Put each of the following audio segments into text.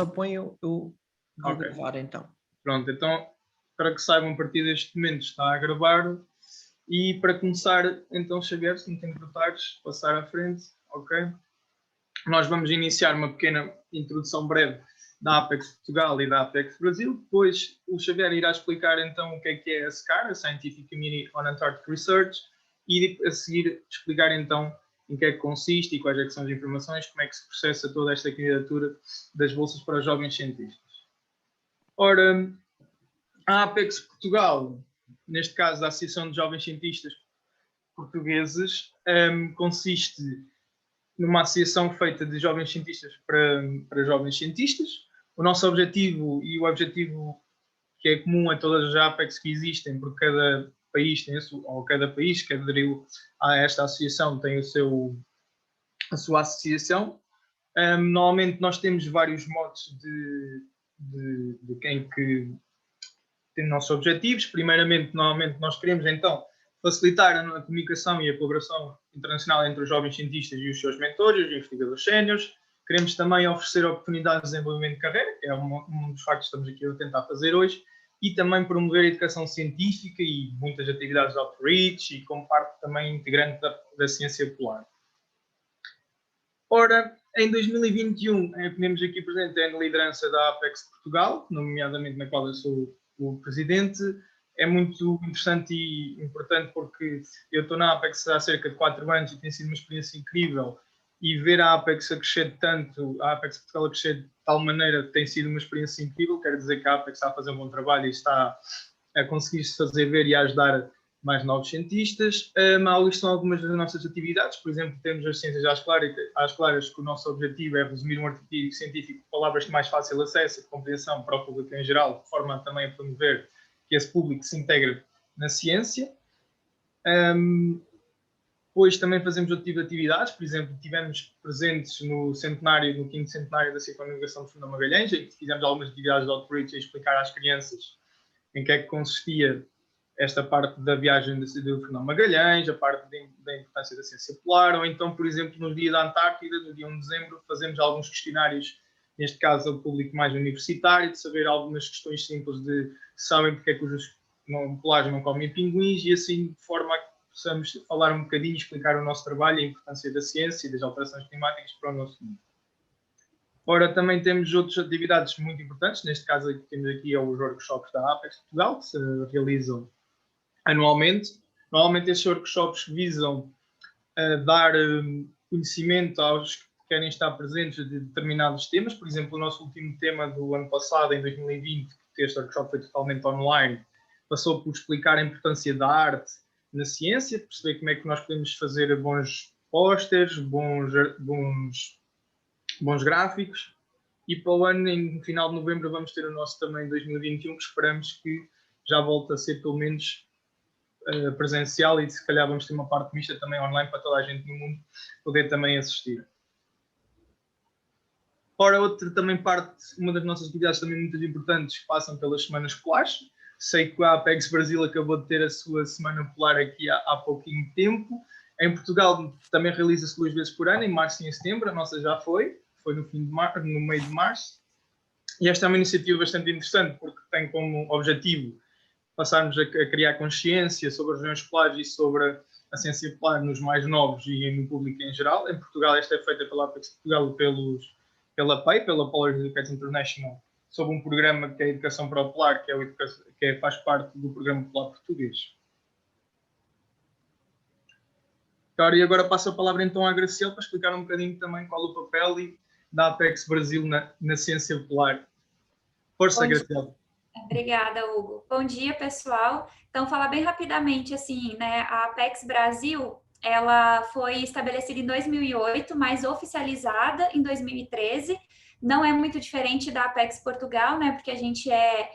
Só põe eu vou Ok. gravar então. Pronto, então, para que saibam, a partir deste momento está a gravar. E para começar, então, Xavier, se me tem que passar à frente, ok? Nós vamos iniciar uma pequena introdução breve da Apex Portugal e da Apex Brasil. Depois o Xavier irá explicar então o que é a SCAR, a Scientific Community on Antarctic Research, e a seguir explicar então em que é que consiste e quais é que são as informações, como é que se processa toda esta candidatura das bolsas para os jovens cientistas. Ora, a Apex Portugal, neste caso a Associação de Jovens Cientistas Portugueses, consiste numa associação feita de jovens cientistas para jovens cientistas. O nosso objetivo e o objetivo que é comum a todas as Apex que existem, porque cada país tem ou cada país que aderiu a esta associação tem a sua associação. Normalmente nós temos vários modos de quem que tem nossos objetivos. Primeiramente, normalmente nós queremos então facilitar a comunicação e a colaboração internacional entre os jovens cientistas e os seus mentores, os investigadores séniores. Queremos também oferecer oportunidades de desenvolvimento de carreira, que é um dos factos que estamos aqui a tentar fazer hoje, e também promover a educação científica e muitas atividades de outreach e como parte também integrante da ciência polar. Ora, em 2021, temos aqui presente a liderança da Apex Portugal, nomeadamente na qual eu sou o presidente. É muito interessante e importante porque eu estou na Apex há cerca de 4 anos e tem sido uma experiência incrível, e ver a Apex a crescer tanto, a Apex Portugal a crescer de tal maneira, tem sido uma experiência incrível. Quero dizer que a Apex está a fazer um bom trabalho e está a conseguir-se fazer ver e a ajudar mais novos cientistas. Isto são algumas das nossas atividades. Por exemplo, temos as ciências às claras, que o nosso objetivo é resumir um artigo científico com palavras de mais fácil acesso e compreensão para o público em geral, de forma também a promover que esse público se integre na ciência. Depois também fazemos outro tipo de atividades. Por exemplo, estivemos presentes no 5º centenário da circunnavegação de Fernão Magalhães, em que fizemos algumas atividades de outreach a explicar às crianças em que é que consistia esta parte da viagem de Fernão Magalhães, a parte da importância da ciência polar, ou então, por exemplo, no dia da Antártida, no dia 1 de dezembro, fazemos alguns questionários, neste caso ao público mais universitário, de saber algumas questões simples de se sabem porque é que os polares não comem pinguins, e assim, de forma a que possamos falar um bocadinho, explicar o nosso trabalho e a importância da ciência e das alterações climáticas para o nosso mundo. Ora, também temos outras atividades muito importantes. Neste caso, que temos aqui os workshops da Apex Portugal, que se realizam anualmente. Normalmente esses workshops visam dar conhecimento aos que querem estar presentes de determinados temas. Por exemplo, o nosso último tema do ano passado, em 2020, que este workshop foi totalmente online, passou por explicar a importância da arte na ciência, perceber como é que nós podemos fazer bons posters, bons gráficos. E para o ano, no final de novembro, vamos ter o nosso também 2021, que esperamos que já volte a ser pelo menos presencial, e se calhar vamos ter uma parte mista também online para toda a gente no mundo poder também assistir. Ora, outra também parte, uma das nossas atividades também muito importantes, que passam pelas semanas polares. Sei que a Apex Brasil acabou de ter a sua semana polar aqui há pouquinho tempo. Em Portugal também realiza-se 2 vezes por ano, em março e em setembro. A nossa já foi no meio de março. E esta é uma iniciativa bastante interessante, porque tem como objetivo passarmos a criar consciência sobre as regiões polares e sobre a ciência polar nos mais novos e no público em geral. Em Portugal, esta é feita pela Apex Portugal pela PEI, pela Polar Education International, sob um programa que é a Educação para o Polar, faz parte do Programa Polar Português. E agora passo a palavra então à Graciela para explicar um bocadinho também qual o papel da Apex Brasil na ciência polar. Força, Graciela. Obrigada, Hugo. Bom dia, pessoal. Então, falar bem rapidamente, assim, né? A Apex Brasil, ela foi estabelecida em 2008, mas oficializada em 2013. Não é muito diferente da Apex Portugal, né? Porque a gente é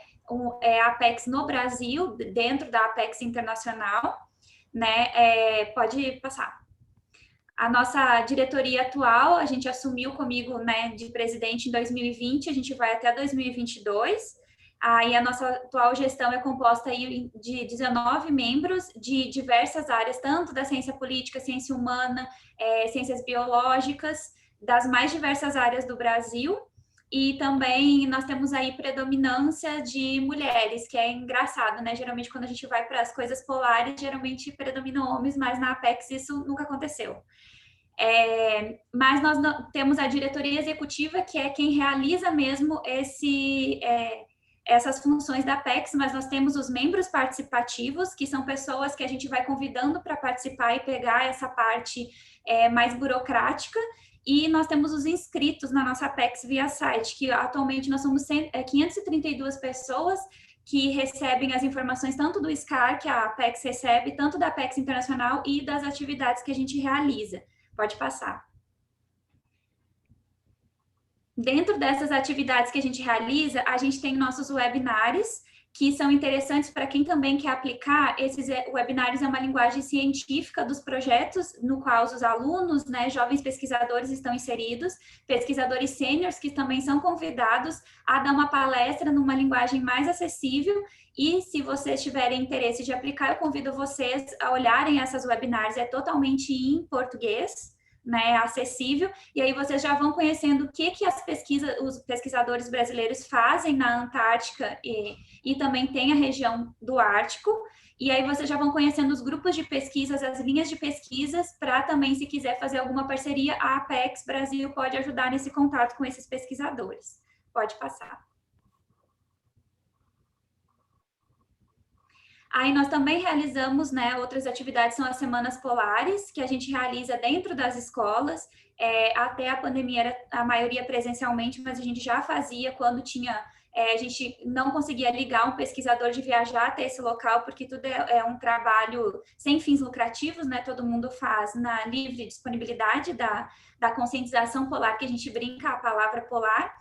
Apex no Brasil, dentro da Apex Internacional, né? Pode passar. A nossa diretoria atual, a gente assumiu comigo, né, de presidente em 2020, a gente vai até 2022. E a nossa atual gestão é composta aí de 19 membros de diversas áreas, tanto da ciência política, ciência humana, ciências biológicas, das mais diversas áreas do Brasil. E também nós temos aí predominância de mulheres, que é engraçado, né? Geralmente, quando a gente vai para as coisas polares, geralmente predominam homens, mas na Apex isso nunca aconteceu. Mas nós temos a diretoria executiva, que é quem realiza mesmo essas funções da Apex, mas nós temos os membros participativos, que são pessoas que a gente vai convidando para participar e pegar essa parte mais burocrática. E nós temos os inscritos na nossa Apex via site, que atualmente nós somos 532 pessoas que recebem as informações tanto do SCAR, que a Apex recebe, tanto da Apex Internacional e das atividades que a gente realiza. Pode passar. Dentro dessas atividades que a gente realiza, a gente tem nossos webinários, que são interessantes para quem também quer aplicar. Esses webinários é uma linguagem científica dos projetos, no qual os alunos, né, jovens pesquisadores estão inseridos, pesquisadores sêniores que também são convidados a dar uma palestra numa linguagem mais acessível. E se vocês tiverem interesse de aplicar, eu convido vocês a olharem essas webinários, é totalmente em português, né, acessível, e aí vocês já vão conhecendo o que os pesquisadores brasileiros fazem na Antártica e também tem a região do Ártico, e aí vocês já vão conhecendo os grupos de pesquisas, as linhas de pesquisas, para também, se quiser fazer alguma parceria, a Apex Brasil pode ajudar nesse contato com esses pesquisadores. Pode passar. Aí nós também realizamos, né, outras atividades, são as semanas polares, que a gente realiza dentro das escolas. Até a pandemia era a maioria presencialmente, mas a gente já fazia quando tinha, a gente não conseguia ligar um pesquisador de viajar até esse local, porque tudo é um trabalho sem fins lucrativos, né, todo mundo faz na livre disponibilidade da conscientização polar, que a gente brinca a palavra polar.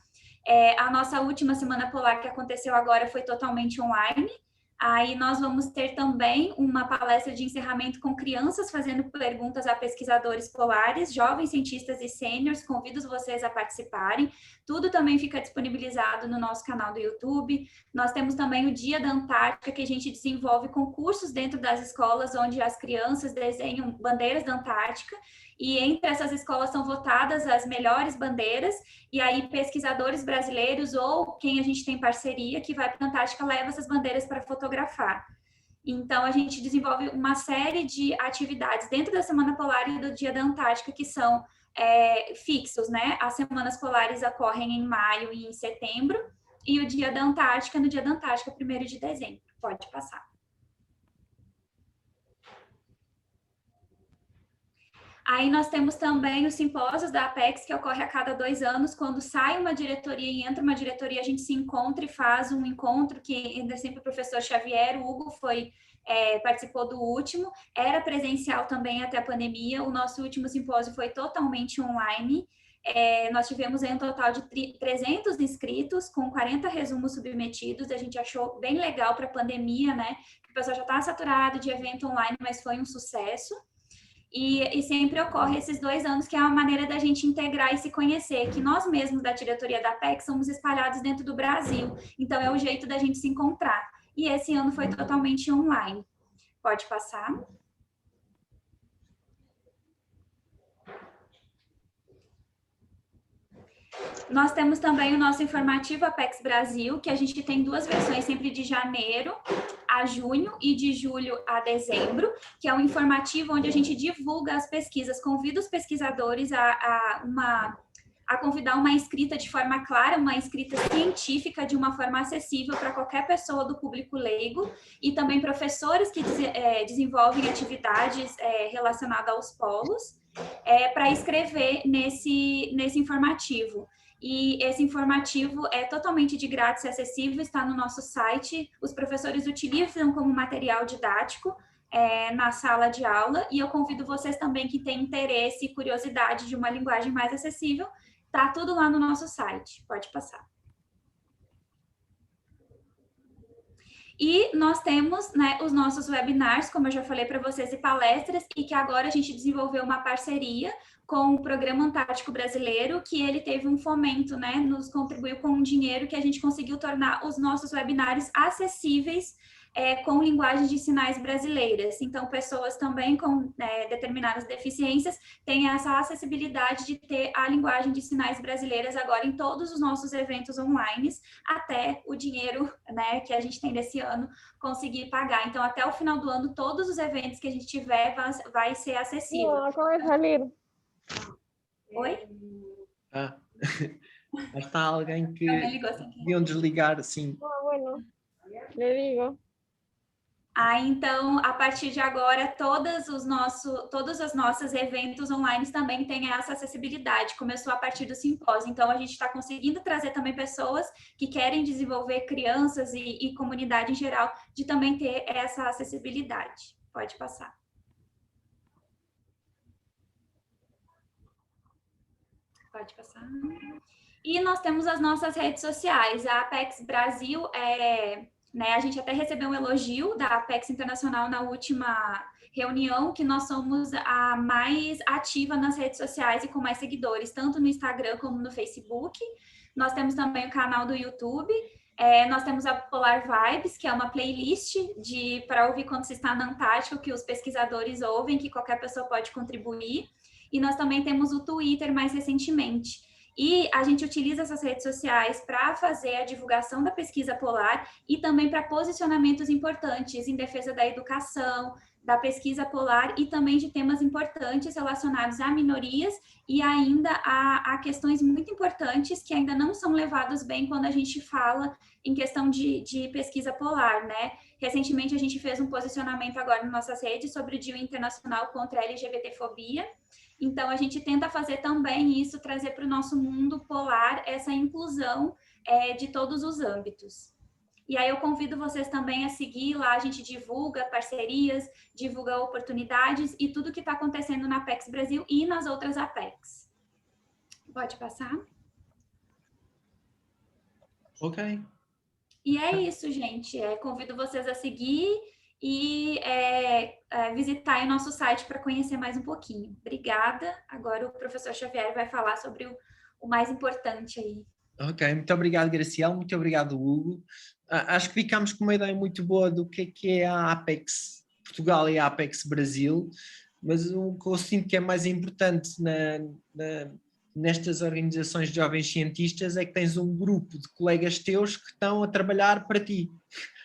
A nossa última semana polar que aconteceu agora foi totalmente online. Aí nós vamos ter também uma palestra de encerramento com crianças fazendo perguntas a pesquisadores polares, jovens cientistas e sêniores. Convido vocês a participarem. Tudo também fica disponibilizado no nosso canal do YouTube. Nós temos também o Dia da Antártica, que a gente desenvolve concursos dentro das escolas, onde as crianças desenham bandeiras da Antártica. E entre essas escolas são votadas as melhores bandeiras, e aí pesquisadores brasileiros ou quem a gente tem parceria que vai para a Antártica leva essas bandeiras para fotografar. Então, a gente desenvolve uma série de atividades dentro da Semana Polar e do Dia da Antártica que são fixos, né? As Semanas Polares ocorrem em maio e em setembro, e o Dia da Antártica no Dia da Antártica, 1º de dezembro. Pode passar. Aí nós temos também os simpósios da Apex, que ocorre a cada 2 anos, quando sai uma diretoria e entra uma diretoria, a gente se encontra e faz um encontro, que ainda sempre o professor Xavier, o Hugo participou do último, era presencial também até a pandemia, o nosso último simpósio foi totalmente online. Nós tivemos aí um total de 300 inscritos, com 40 resumos submetidos, a gente achou bem legal para a pandemia, né, que o pessoal já está saturado de evento online, mas foi um sucesso. E sempre ocorre esses 2 anos, que é uma maneira da gente integrar e se conhecer, que nós mesmos da diretoria da Apex somos espalhados dentro do Brasil, então é o jeito da gente se encontrar. E esse ano foi totalmente online. Pode passar. Nós temos também o nosso informativo Apex Brasil, que a gente tem 2 versões, sempre de janeiro a junho e de julho a dezembro, que é um informativo onde a gente divulga as pesquisas, convida os pesquisadores a convidar uma escrita de forma clara, uma escrita científica, de uma forma acessível para qualquer pessoa do público leigo, e também professores que desenvolvem atividades relacionadas aos polos, para escrever nesse informativo. E esse informativo é totalmente de grátis e acessível, está no nosso site, os professores utilizam como material didático na sala de aula, e eu convido vocês também que têm interesse e curiosidade de uma linguagem mais acessível, tá tudo lá no nosso site, pode passar. E nós temos, né, os nossos webinars, como eu já falei para vocês, e palestras, e que agora a gente desenvolveu uma parceria com o Programa Antártico Brasileiro, que ele teve um fomento, né, nos contribuiu com um dinheiro que a gente conseguiu tornar os nossos webinars acessíveis com linguagem de sinais brasileiras. Então, pessoas também com determinadas deficiências têm essa acessibilidade de ter a linguagem de sinais brasileiras agora em todos os nossos eventos online, até o dinheiro, né, que a gente tem desse ano conseguir pagar. Então, até o final do ano, todos os eventos que a gente tiver vai ser acessível. Acaba de salir. Oi? Está alguém que Ligou sem querer. deviam desligar, assim. Bueno, le digo. Então, a partir de agora, todos os nossos eventos online também têm essa acessibilidade. Começou a partir do simpósio. Então, a gente está conseguindo trazer também pessoas que querem desenvolver crianças e comunidade em geral, de também ter essa acessibilidade. Pode passar. Pode passar. E nós temos as nossas redes sociais. A Apex Brasil a gente até recebeu um elogio da Apex Internacional na última reunião, que nós somos a mais ativa nas redes sociais e com mais seguidores, tanto no Instagram como no Facebook. Nós temos também o canal do YouTube. Nós temos a Polar Vibes, que é uma playlist para ouvir quando se está na Antártica, que os pesquisadores ouvem, que qualquer pessoa pode contribuir. E nós também temos o Twitter mais recentemente. E a gente utiliza essas redes sociais para fazer a divulgação da pesquisa polar e também para posicionamentos importantes em defesa da educação, da pesquisa polar e também de temas importantes relacionados a minorias e ainda a questões muito importantes que ainda não são levados bem quando a gente fala em questão de pesquisa polar, né? Recentemente a gente fez um posicionamento agora nas nossas redes sobre o Dia Internacional contra a LGBTfobia. Então, a gente tenta fazer também isso, trazer para o nosso mundo polar essa inclusão de todos os âmbitos. E aí eu convido vocês também a seguir lá, a gente divulga parcerias, divulga oportunidades e tudo que está acontecendo na Apex Brasil e nas outras Apex. Pode passar? Ok. E é isso, gente. Convido vocês a seguir e visitar o nosso site para conhecer mais um pouquinho. Obrigada. Agora o professor Xavier vai falar sobre o mais importante aí. Ok, muito obrigado, Graciela, muito obrigado, Hugo. Acho que ficámos com uma ideia muito boa do que é a Apex Portugal e a Apex Brasil, mas o que eu sinto que é mais importante nestas organizações de jovens cientistas é que tens um grupo de colegas teus que estão a trabalhar para ti.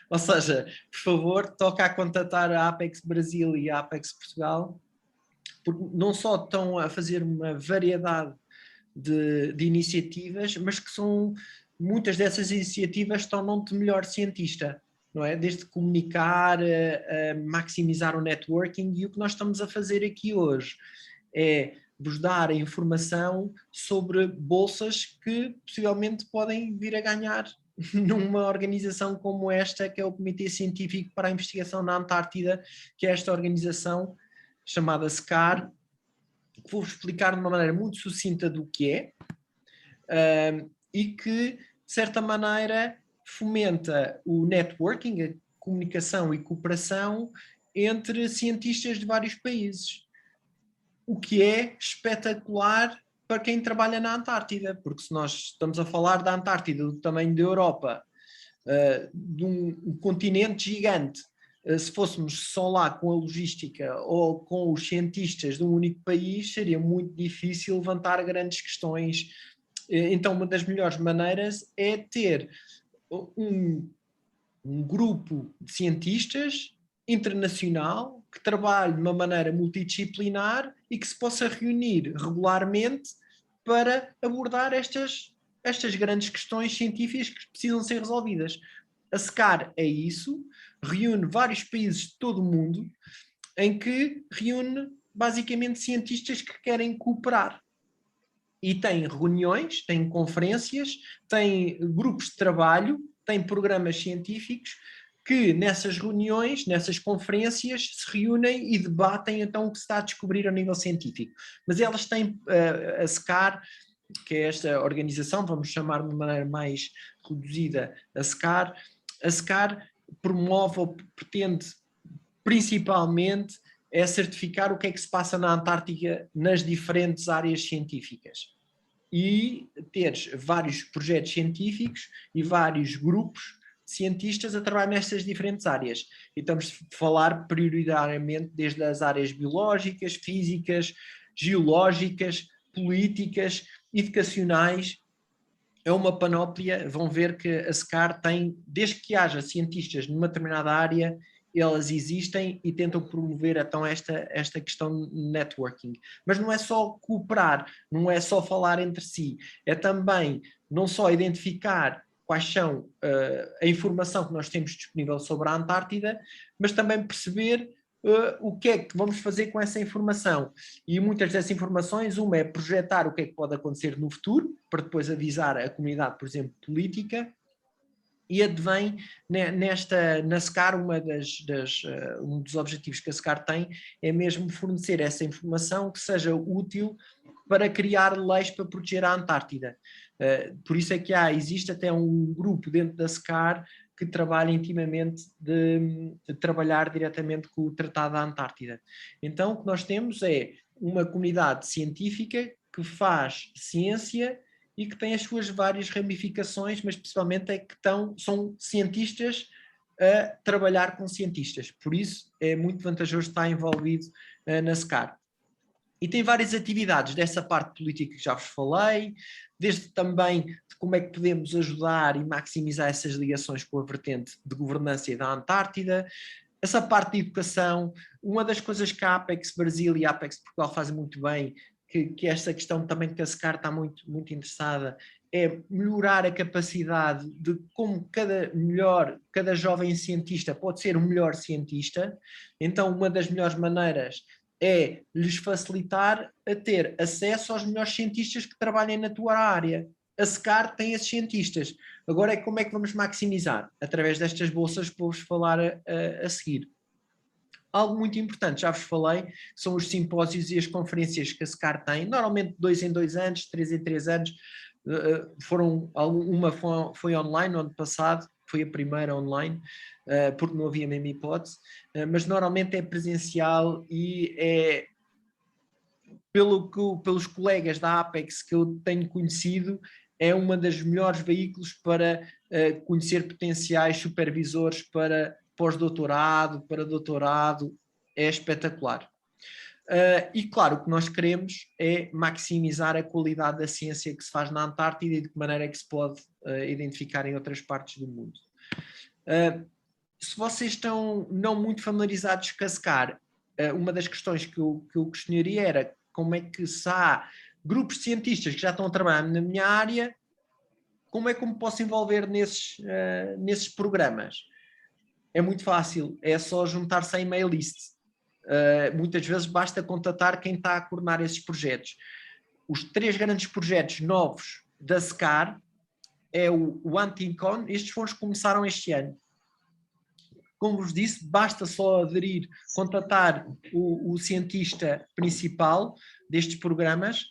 Ou seja, por favor, toca a contatar a Apex Brasil e a Apex Portugal, porque não só estão a fazer uma variedade de iniciativas, mas que muitas dessas iniciativas tornam-te melhor cientista, não é? Desde comunicar, maximizar o networking, e o que nós estamos a fazer aqui hoje é vos dar a informação sobre bolsas que possivelmente podem vir a ganhar numa organização como esta, que é o Comitê Científico para a Investigação na Antártida, que é esta organização chamada SCAR. Vou explicar de uma maneira muito sucinta do que é, e que, de certa maneira, fomenta o networking, a comunicação e cooperação entre cientistas de vários países, o que é espetacular para quem trabalha na Antártida, porque se nós estamos a falar da Antártida do tamanho da Europa, de um continente gigante, se fôssemos só lá com a logística ou com os cientistas de um único país, seria muito difícil levantar grandes questões. Então, uma das melhores maneiras é ter um grupo de cientistas internacional que trabalhe de uma maneira multidisciplinar e que se possa reunir regularmente para abordar estas grandes questões científicas que precisam ser resolvidas. A SCAR é isso, reúne vários países de todo o mundo, em que reúne basicamente cientistas que querem cooperar. E tem reuniões, tem conferências, tem grupos de trabalho, tem programas científicos que nessas reuniões, nessas conferências, se reúnem e debatem então o que se está a descobrir a nível científico. Mas elas têm a SCAR, que é esta organização, vamos chamar de uma maneira mais reduzida a SCAR promove ou pretende principalmente certificar o que é que se passa na Antártica nas diferentes áreas científicas e teres vários projetos científicos e vários grupos de cientistas a trabalhar nestas diferentes áreas. E estamos a falar prioritariamente desde as áreas biológicas, físicas, geológicas, políticas, educacionais. É uma panóplia. Vão ver que a SCAR tem, desde que haja cientistas numa determinada área, elas existem e tentam promover então esta questão de networking. Mas não é só cooperar, não é só falar entre si, é também não só identificar quais são a informação que nós temos disponível sobre a Antártida, mas também perceber o que é que vamos fazer com essa informação. E muitas dessas informações, uma é projetar o que é que pode acontecer no futuro, para depois avisar a comunidade, por exemplo, política, e advém na SCAR, um dos objetivos que a SCAR tem é mesmo fornecer essa informação que seja útil para criar leis para proteger a Antártida. Por isso é que existe até um grupo dentro da SCAR que trabalha intimamente de trabalhar diretamente com o Tratado da Antártida. Então o que nós temos é uma comunidade científica que faz ciência e que tem as suas várias ramificações, mas principalmente é que são cientistas a trabalhar com cientistas. Por isso é muito vantajoso estar envolvido na SCAR. E tem várias atividades dessa parte política que já vos falei, desde também de como é que podemos ajudar e maximizar essas ligações com a vertente de governança da Antártida, essa parte de educação. Uma das coisas que a Apex Brasil e a Apex Portugal fazem muito bem, que esta questão também que a SCAR está muito, muito interessada, é melhorar a capacidade de como cada jovem cientista pode ser o melhor cientista. Então uma das melhores maneiras é lhes facilitar a ter acesso aos melhores cientistas que trabalhem na tua área. A SCAR tem esses cientistas. Agora é como é que vamos maximizar? Através destas bolsas que vou-vos falar a seguir. Algo muito importante, já vos falei, são os simpósios e as conferências que a SCAR tem, normalmente 2 em 2 anos, 3 em 3 anos, uma foi online no ano passado, foi a primeira online, porque não havia mesmo hipótese, mas normalmente é presencial e é, pelos colegas da Apex que eu tenho conhecido, é uma das melhores veículos para conhecer potenciais supervisores para pós-doutorado, para doutorado, é espetacular. E claro, o que nós queremos é maximizar a qualidade da ciência que se faz na Antártida e de que maneira é que se pode identificar em outras partes do mundo. Se vocês estão não muito familiarizados com a SCAR, uma das questões que eu questionaria era como é que se há grupos de cientistas que já estão a trabalhar na minha área, como é que eu me posso envolver nesses programas? É muito fácil, é só juntar-se à email list. Muitas vezes basta contatar quem está a coordenar esses projetos. Os 3 grandes projetos novos da SCAR é o Anticon, estes foram os que começaram este ano. Como vos disse, basta só aderir, contatar o cientista principal destes programas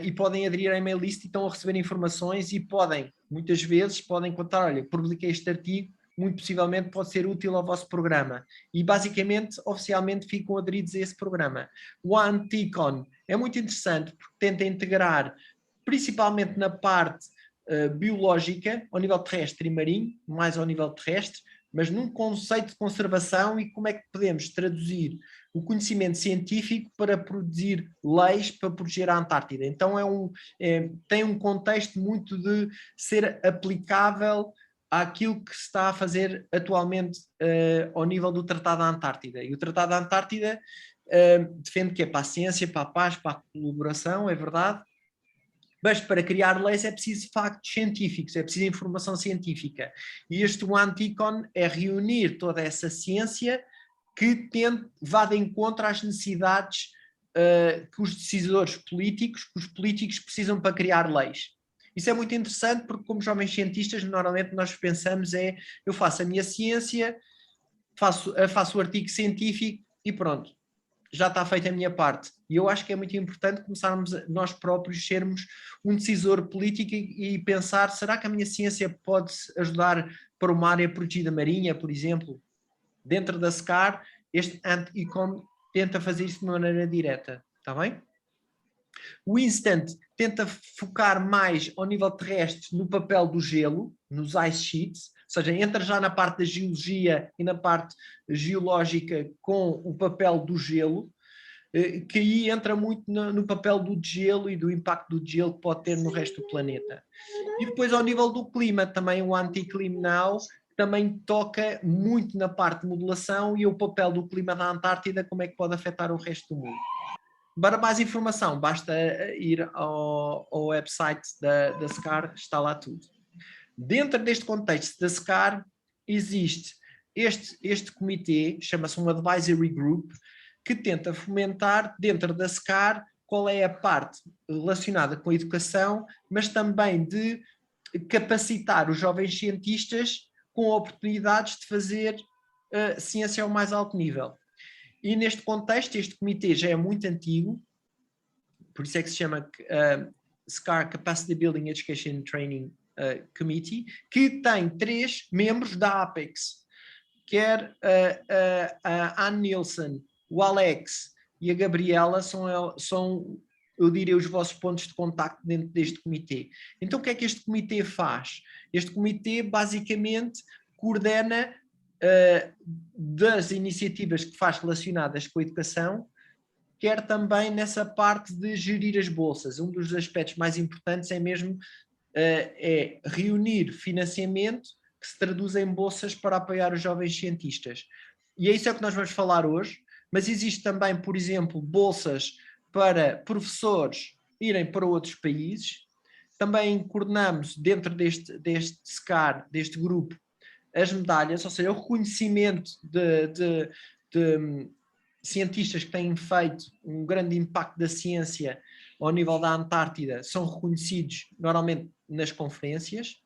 e podem aderir à email list e estão a receber informações e muitas vezes podem contar, olha, publiquei este artigo, muito possivelmente pode ser útil ao vosso programa. E basicamente, oficialmente, ficam aderidos a esse programa. O Anticon é muito interessante porque tenta integrar, principalmente na parte biológica, ao nível terrestre e marinho, mais ao nível terrestre, mas num conceito de conservação e como é que podemos traduzir o conhecimento científico para produzir leis para proteger a Antártida. Então tem um contexto muito de ser aplicável àquilo que se está a fazer atualmente ao nível do Tratado da Antártida. E o Tratado da Antártida defende que é para a ciência, para a paz, para a colaboração, é verdade, mas para criar leis é preciso factos científicos, é preciso informação científica. E este Anticon é reunir toda essa ciência que vá de encontro às necessidades que os decisores políticos, que os políticos precisam para criar leis. Isso é muito interessante porque, como jovens cientistas, normalmente nós pensamos eu faço a minha ciência, faço o artigo científico e pronto, já está feita a minha parte. E eu acho que é muito importante começarmos nós próprios sermos um decisor político e pensar, será que a minha ciência pode ajudar para uma área protegida marinha, por exemplo? Dentro da SCAR, este Anticon tenta fazer isso de maneira direta, está bem? O Instant tenta focar mais ao nível terrestre no papel do gelo, nos ice sheets, seja, entra já na parte da geologia e na parte geológica com o papel do gelo, que aí entra muito no papel do gelo e do impacto do gelo que pode ter no resto do planeta. E depois ao nível do clima, também o Anti-Clim Now também toca muito na parte de modelação e o papel do clima da Antártida, como é que pode afetar o resto do mundo. Para mais informação, basta ir ao website da SCAR, está lá tudo. Dentro deste contexto da SCAR, existe este comitê, chama-se um Advisory Group, que tenta fomentar dentro da SCAR qual é a parte relacionada com a educação, mas também de capacitar os jovens cientistas com oportunidades de fazer ciência ao mais alto nível. E neste contexto, este comitê já é muito antigo, por isso é que se chama SCAR Capacity Building Education and Training Committee, que tem 3 membros da Apex, quer a Anne Nielsen, o Alex e a Gabriela são, eu diria, os vossos pontos de contacto dentro deste comitê. Então o que é que este comitê faz? Este comitê basicamente coordena das iniciativas que faz relacionadas com a educação, quer também nessa parte de gerir as bolsas. Um dos aspectos mais importantes é mesmo reunir financiamento que se traduz em bolsas para apoiar os jovens cientistas. E é isso que nós vamos falar hoje, mas existe também, por exemplo, bolsas para professores irem para outros países. Também coordenamos dentro deste SCAR, deste grupo, as medalhas, ou seja, o reconhecimento de cientistas que têm feito um grande impacto da ciência ao nível da Antártida, são reconhecidos normalmente nas conferências.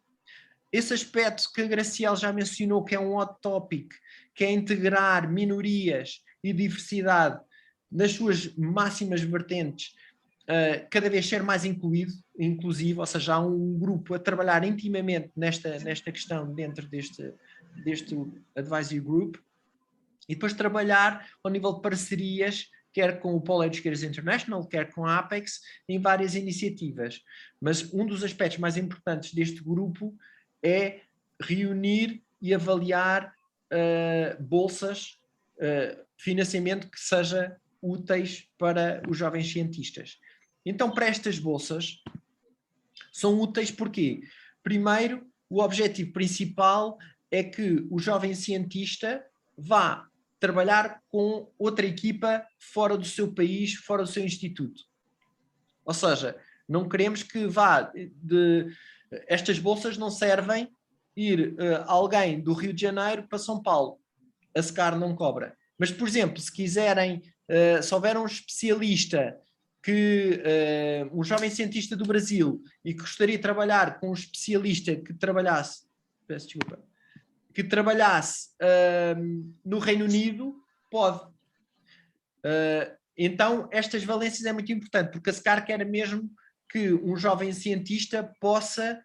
Esse aspecto que a Graciela já mencionou, que é um hot topic, que é integrar minorias e diversidade nas suas máximas vertentes, cada vez ser mais inclusivo, ou seja, há um grupo a trabalhar intimamente nesta questão dentro deste Advisory Group, e depois trabalhar ao nível de parcerias, quer com o Polo Educators International, quer com a Apex, em várias iniciativas. Mas um dos aspectos mais importantes deste grupo é reunir e avaliar bolsas, financiamento que seja úteis para os jovens cientistas. Então, para estas bolsas, são úteis porque, primeiro, o objetivo principal é que o jovem cientista vá trabalhar com outra equipa fora do seu país, fora do seu instituto. Ou seja, não queremos que estas bolsas não servem ir alguém do Rio de Janeiro para São Paulo. A SCAR não cobra. Mas, por exemplo, se quiserem, se houver um especialista, um jovem cientista do Brasil e que gostaria de trabalhar com um especialista que trabalhasse, peço desculpa, que trabalhasse no Reino Unido, pode. Então, estas valências é muito importante, porque a SCAR quer mesmo que um jovem cientista possa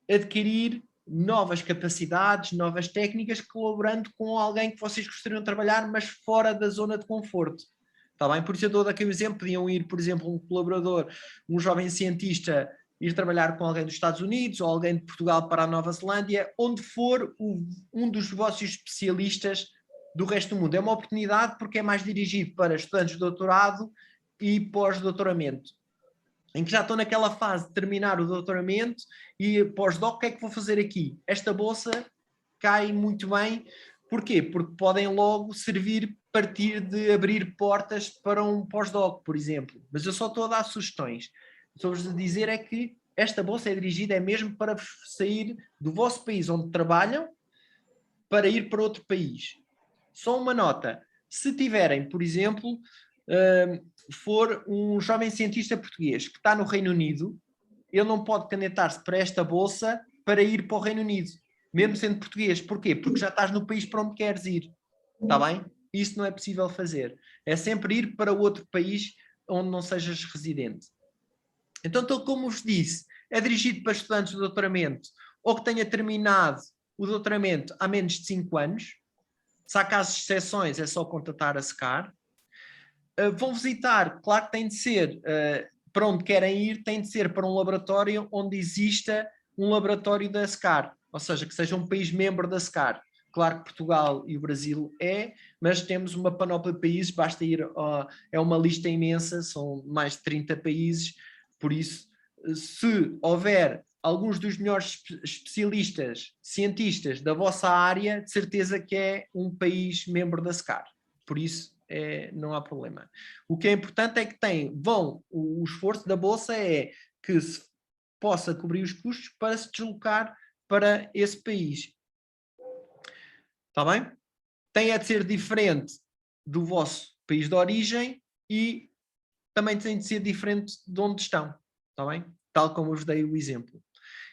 adquirir novas capacidades, novas técnicas, colaborando com alguém que vocês gostariam de trabalhar, mas fora da zona de conforto. Está bem? Por isso eu dou aqui um exemplo, podiam ir, por exemplo, um colaborador, um jovem cientista, ir trabalhar com alguém dos Estados Unidos ou alguém de Portugal para a Nova Zelândia, onde for um dos vossos especialistas do resto do mundo. É uma oportunidade porque é mais dirigido para estudantes de doutorado e pós-doutoramento, em que já estão naquela fase de terminar o doutoramento e pós-doc, o que é que vou fazer aqui? Esta bolsa cai muito bem. Porquê? Porque podem logo servir, partir de abrir portas para um pós-doc, por exemplo. Mas eu só estou a dar sugestões. Estou-vos a dizer é que esta bolsa é dirigida mesmo para sair do vosso país onde trabalham para ir para outro país. Só uma nota. Se tiverem, por exemplo, for um jovem cientista português que está no Reino Unido, ele não pode candidatar-se para esta bolsa para ir para o Reino Unido, mesmo sendo português. Porquê? Porque já estás no país para onde queres ir. Está bem? Isso não é possível fazer. É sempre ir para outro país onde não sejas residente. Então, tal como vos disse, é dirigido para estudantes de doutoramento ou que tenha terminado o doutoramento há menos de 5 anos. Se há casos de exceções, é só contatar a SCAR. Vão visitar, claro que tem de ser, para onde querem ir, tem de ser para um laboratório onde exista um laboratório da SCAR, ou seja, que seja um país membro da SCAR. Claro que Portugal e o Brasil mas temos uma panóplia de países, basta ir, é uma lista imensa, são mais de 30 países, por isso, se houver alguns dos melhores especialistas, cientistas da vossa área, de certeza que é um país membro da SCAR, por isso não há problema. O que é importante é que o esforço da Bolsa é que se possa cobrir os custos para se deslocar para esse país. Está bem? Tem de ser diferente do vosso país de origem e também tem de ser diferente de onde estão. Está bem? Tal como eu vos dei o exemplo.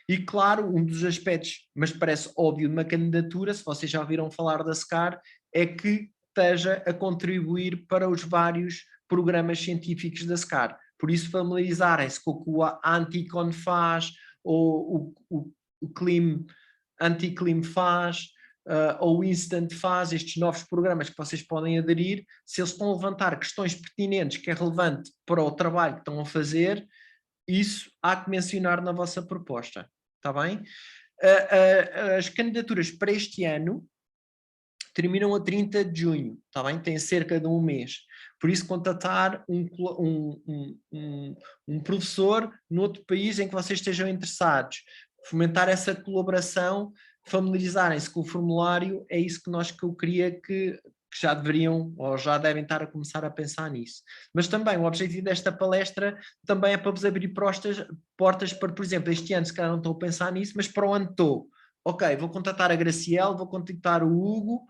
E claro, um dos aspectos, mas parece óbvio de uma candidatura, se vocês já ouviram falar da SCAR, é que esteja a contribuir para os vários programas científicos da SCAR. Por isso, familiarizarem-se com o que a Anticon faz, ou o Anticlim faz, ou o Instant faz, estes novos programas que vocês podem aderir, se eles estão a levantar questões pertinentes que é relevante para o trabalho que estão a fazer, isso há que mencionar na vossa proposta, está bem? As candidaturas para este ano terminam a 30 de junho, está bem? Tem cerca de um mês. Por isso, contatar um professor noutro país em que vocês estejam interessados, fomentar essa colaboração, familiarizarem-se com o formulário, é isso que eu queria que já deveriam ou já devem estar a começar a pensar nisso. Mas também o objetivo desta palestra também é para vos abrir portas para, por exemplo, este ano se calhar não estou a pensar nisso, mas para o ano estou. Ok, vou contatar a Graciela, vou contactar o Hugo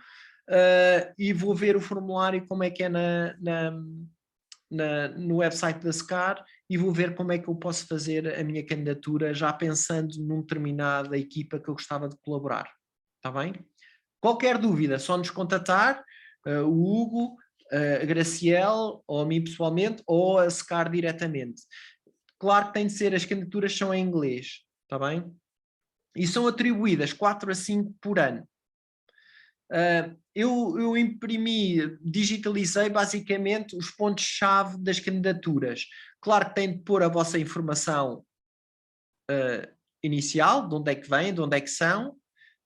e vou ver o formulário como é que é no website da SCAR e vou ver como é que eu posso fazer a minha candidatura já pensando num determinada equipa que eu gostava de colaborar. Está bem? Qualquer dúvida, só nos contatar, o Hugo, a Graciela, ou a mim pessoalmente, ou a SCAR diretamente. Claro que tem de ser, as candidaturas são em inglês, está bem? E são atribuídas 4 a 5 por ano. Eu digitalizei basicamente os pontos-chave das candidaturas. Claro que tem de pôr a vossa informação inicial, de onde é que vêm, de onde é que são,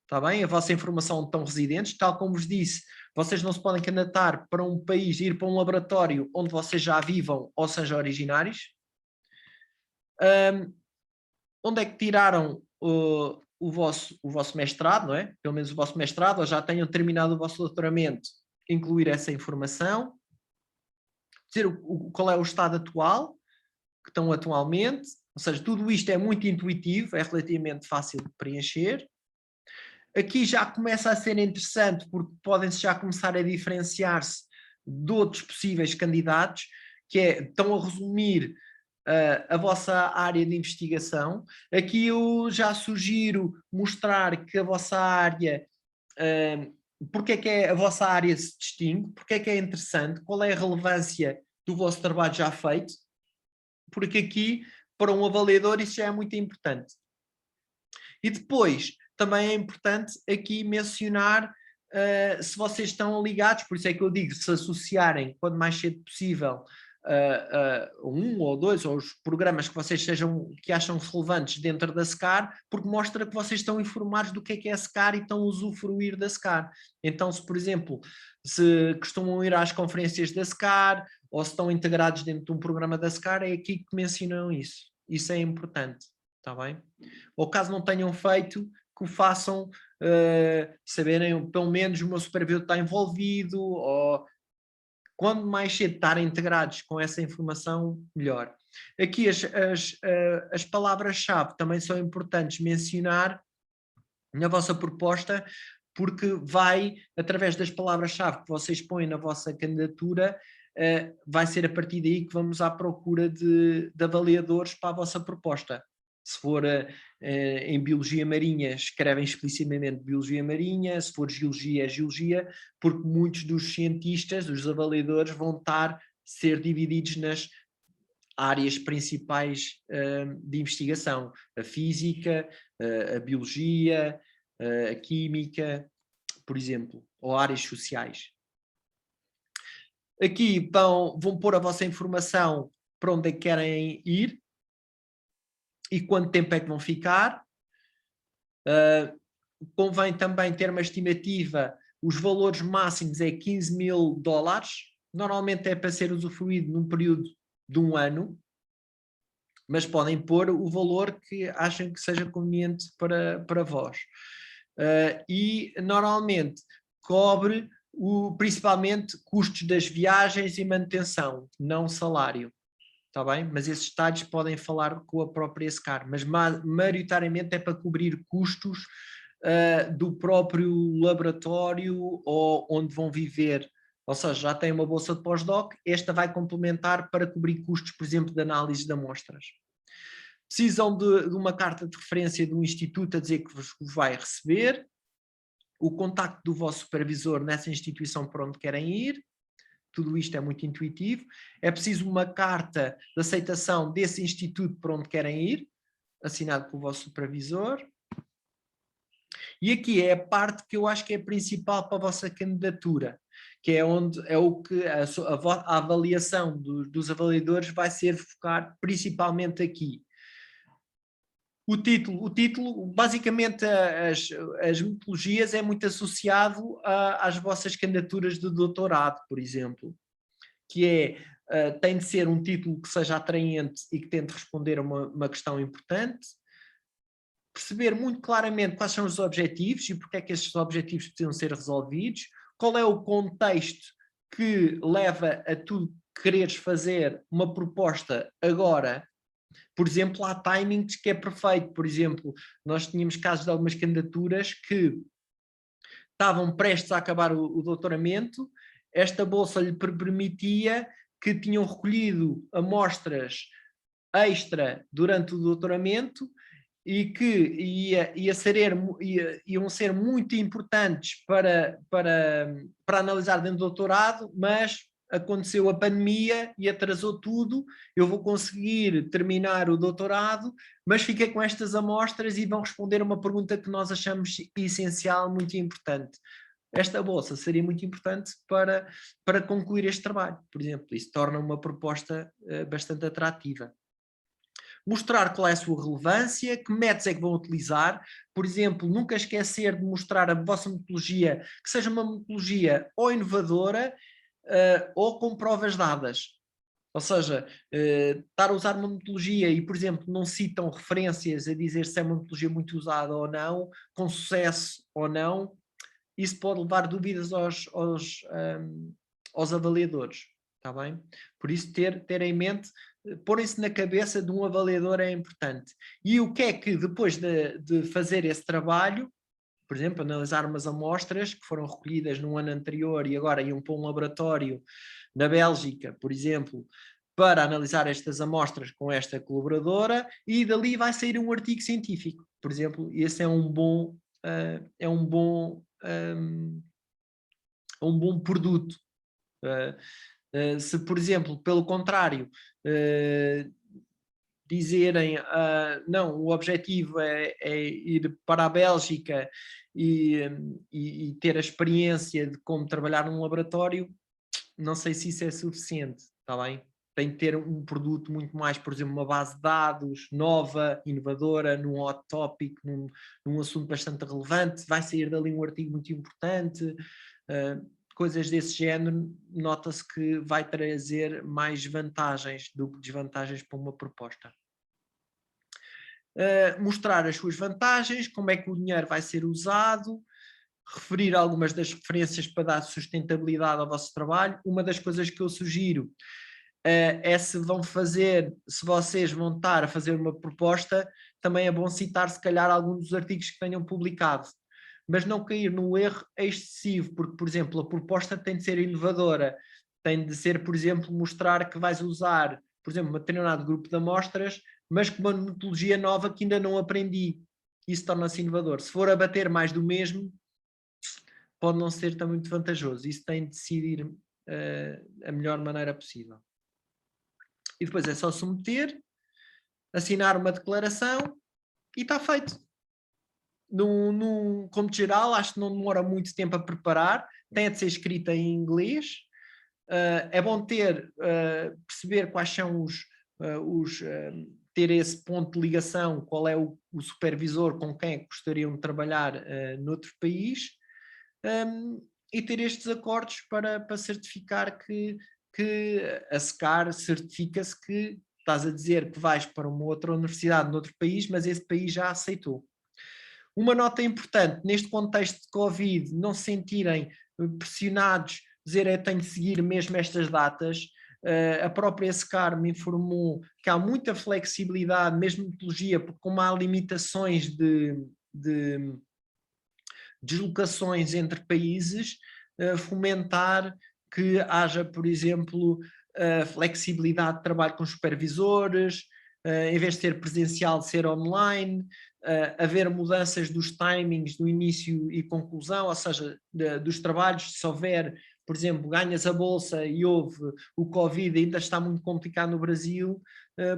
está bem? A vossa informação de estão residentes, tal como vos disse, vocês não se podem candidatar para um país, ir para um laboratório onde vocês já vivam ou sejam originários. Onde é que tiraram o vosso mestrado, não é? Pelo menos o vosso mestrado, ou já tenham terminado o vosso doutoramento, incluir essa informação, dizer qual é o estado atual, que estão atualmente, ou seja, tudo isto é muito intuitivo, é relativamente fácil de preencher. Aqui já começa a ser interessante, porque podem-se já começar a diferenciar-se de outros possíveis candidatos, que estão a resumir a vossa área de investigação. Aqui eu já sugiro mostrar que a vossa área, porque é que a vossa área se distingue, porque é que é interessante, qual é a relevância do vosso trabalho já feito, porque aqui, para um avaliador, isso já é muito importante. E depois, também é importante aqui mencionar se vocês estão ligados, por isso é que eu digo, se associarem, quando mais cedo possível, um ou dois, ou os programas que vocês que acham relevantes dentro da SCAR, porque mostra que vocês estão informados do que é a SCAR e estão a usufruir da SCAR. Então, se, por exemplo, se costumam ir às conferências da SCAR, ou se estão integrados dentro de um programa da SCAR, é aqui que mencionam isso. Isso é importante, está bem? Ou caso não tenham feito, que o façam, saberem, pelo menos o meu supervisor está envolvido, ou quando mais cedo estarem integrados com essa informação, melhor. Aqui as palavras-chave também são importantes mencionar na vossa proposta, porque vai, através das palavras-chave que vocês põem na vossa candidatura, vai ser a partir daí que vamos à procura de avaliadores para a vossa proposta. Se for em biologia marinha, escrevem explicitamente biologia marinha, se for geologia, é geologia, porque muitos dos cientistas, dos avaliadores, vão ser divididos nas áreas principais de investigação, a física, a biologia, a química, por exemplo, ou áreas sociais. Aqui vão pôr a vossa informação para onde é que querem ir, e quanto tempo é que vão ficar. Convém também ter uma estimativa, os valores máximos é $15.000, normalmente é para ser usufruído num período de 1 ano, mas podem pôr o valor que achem que seja conveniente para vós. E normalmente cobre principalmente custos das viagens e manutenção, não salário. Está bem? Mas esses detalhes podem falar com a própria SCAR, mas maioritariamente é para cobrir custos do próprio laboratório ou onde vão viver. Ou seja, já tem uma bolsa de pós-doc, esta vai complementar para cobrir custos, por exemplo, de análise de amostras. Precisam de uma carta de referência do instituto a dizer que vos vai receber, o contacto do vosso supervisor nessa instituição para onde querem ir. Tudo isto é muito intuitivo. É preciso uma carta de aceitação desse instituto para onde querem ir, assinado pelo vosso supervisor. E aqui é a parte que eu acho que é principal para a vossa candidatura, que é onde é o que a avaliação dos avaliadores vai ser focar principalmente aqui. O título basicamente as metodologias é muito associado às vossas candidaturas de doutorado, por exemplo, que tem de ser um título que seja atraente e que tente responder a uma questão importante, perceber muito claramente quais são os objetivos e porque é que esses objetivos precisam ser resolvidos, qual é o contexto que leva a tu quereres fazer uma proposta agora. Por exemplo, há timings que é perfeito. Por exemplo, nós tínhamos casos de algumas candidaturas que estavam prestes a acabar o doutoramento, esta bolsa lhe permitia que tinham recolhido amostras extra durante o doutoramento e que iam ser muito importantes para analisar dentro do doutorado, mas aconteceu a pandemia e atrasou tudo. Eu vou conseguir terminar o doutorado, mas fiquei com estas amostras e vão responder a uma pergunta que nós achamos essencial, muito importante. Esta bolsa seria muito importante para concluir este trabalho, por exemplo. Isso torna uma proposta bastante atrativa. Mostrar qual é a sua relevância, que métodos é que vão utilizar. Por exemplo, nunca esquecer de mostrar a vossa metodologia, que seja uma metodologia ou inovadora, ou com provas dadas. Ou seja, estar a usar uma metodologia e, por exemplo, não citam referências a dizer se é uma metodologia muito usada ou não, com sucesso ou não, isso pode levar dúvidas aos avaliadores, está bem? Por isso ter em mente, porem-se na cabeça de um avaliador é importante. E o que é que depois de fazer esse trabalho, por exemplo, analisar umas amostras que foram recolhidas no ano anterior e agora iam para um laboratório na Bélgica, por exemplo, para analisar estas amostras com esta colaboradora, e dali vai sair um artigo científico. Por exemplo, esse é um bom produto. Se, por exemplo, pelo contrário, dizerem não, o objetivo é ir para a Bélgica e ter a experiência de como trabalhar num laboratório, não sei se isso é suficiente, está bem? Tem que ter um produto muito mais, por exemplo, uma base de dados nova, inovadora, num hot topic, num assunto bastante relevante, vai sair dali um artigo muito importante, coisas desse género. Nota-se que vai trazer mais vantagens do que desvantagens para uma proposta. Mostrar as suas vantagens, como é que o dinheiro vai ser usado, referir algumas das referências para dar sustentabilidade ao vosso trabalho. Uma das coisas que eu sugiro é se vocês vão estar a fazer uma proposta, também é bom citar se calhar algum dos artigos que tenham publicado, mas não cair no erro excessivo, porque, por exemplo, a proposta tem de ser inovadora, tem de ser, por exemplo, mostrar que vais usar, por exemplo, um determinado grupo de amostras, mas com uma metodologia nova que ainda não aprendi. Isso torna-se inovador. Se for a bater mais do mesmo, pode não ser tão muito vantajoso. Isso tem de decidir a melhor maneira possível. E depois é só submeter, assinar uma declaração e está feito. Como de geral, acho que não demora muito tempo a preparar, tem de ser escrita em inglês. É bom perceber quais são ter esse ponto de ligação, qual é o supervisor com quem é que gostariam de trabalhar noutro país, e ter estes acordos para certificar que a SCAR certifica-se que estás a dizer que vais para uma outra universidade noutro país, mas esse país já aceitou. Uma nota importante, neste contexto de Covid, não se sentirem pressionados, dizer eu tenho de seguir mesmo estas datas. A própria SCAR me informou que há muita flexibilidade, mesmo metodologia, porque como há limitações de deslocações entre países, fomentar que haja, por exemplo, flexibilidade de trabalho com supervisores, em vez de ser presencial, de ser online, haver mudanças dos timings do início e conclusão, ou seja, dos trabalhos, se houver, por exemplo, ganhas a bolsa e houve o Covid, ainda está muito complicado no Brasil,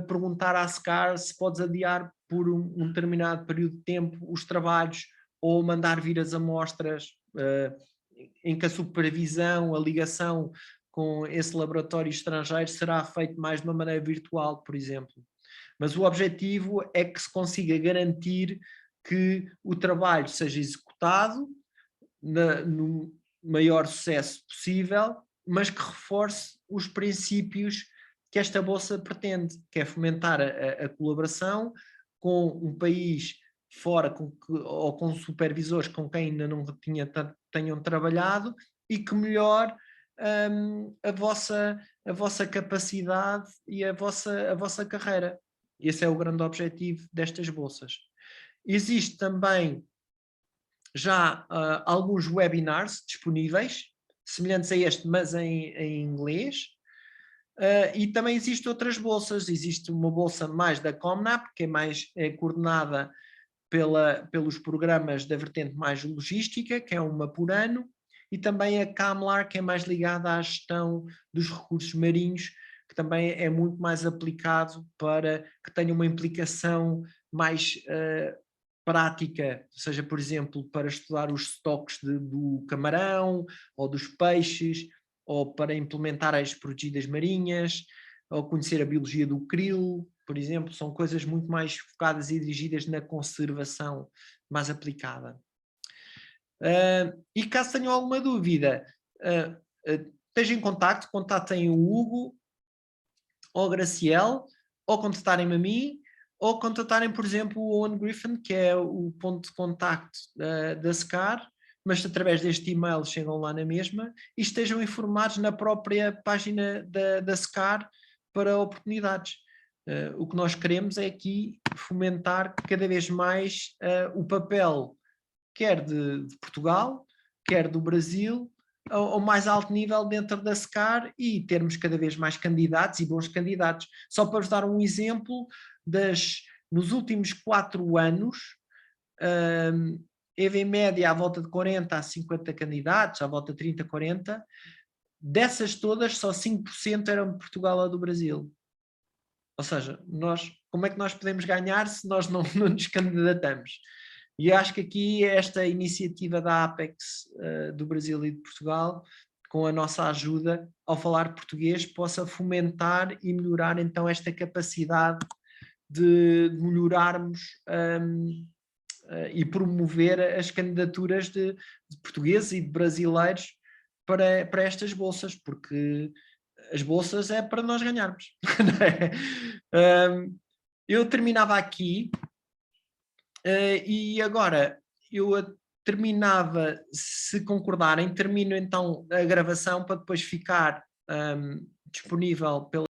perguntar à SCAR se podes adiar por um determinado período de tempo os trabalhos ou mandar vir as amostras, em que a supervisão, a ligação com esse laboratório estrangeiro será feito mais de uma maneira virtual, por exemplo. Mas o objetivo é que se consiga garantir que o trabalho seja executado no maior sucesso possível, mas que reforce os princípios que esta bolsa pretende, que é fomentar a colaboração com um país fora ou com supervisores com quem ainda não tenham trabalhado e que melhore a vossa capacidade e a vossa carreira. Esse é o grande objetivo destas bolsas. Existe também já alguns webinars disponíveis, semelhantes a este, mas em inglês. E também existem outras bolsas. Existe uma bolsa mais da Comnap, que é coordenada pelos programas da vertente mais logística, que é uma por ano, e também a CAMLAR, que é mais ligada à gestão dos recursos marinhos, que também é muito mais aplicado para que tenha uma implicação mais prática, seja, por exemplo, para estudar os estoques do camarão ou dos peixes, ou para implementar as protegidas marinhas, ou conhecer a biologia do krill, por exemplo, são coisas muito mais focadas e dirigidas na conservação mais aplicada. E caso tenham alguma dúvida, estejam em contacto, contatem o Hugo ou a Graciele, ou contatarem-me a mim, ou contatarem, por exemplo, o Owen Griffin, que é o ponto de contacto da SCAR, mas através deste e-mail chegam lá na mesma, e estejam informados na própria página da SCAR para oportunidades. O que nós queremos é aqui fomentar cada vez mais o papel, quer de Portugal, quer do Brasil, ao mais alto nível dentro da SCAR, e termos cada vez mais candidatos e bons candidatos. Só para vos dar um exemplo, nos últimos 4 anos, teve em média à volta de 40 a 50 candidatos, à volta de 30 a 40, dessas todas só 5% eram de Portugal ou do Brasil. Ou seja, como é que nós podemos ganhar se nós não nos candidatamos? E acho que aqui esta iniciativa da Apex do Brasil e de Portugal, com a nossa ajuda, ao falar português, possa fomentar e melhorar então esta capacidade de melhorarmos e promover as candidaturas de portugueses e de brasileiros para estas bolsas, porque as bolsas é para nós ganharmos. Eu terminava aqui e agora eu terminava, se concordarem, termino então a gravação para depois ficar disponível pela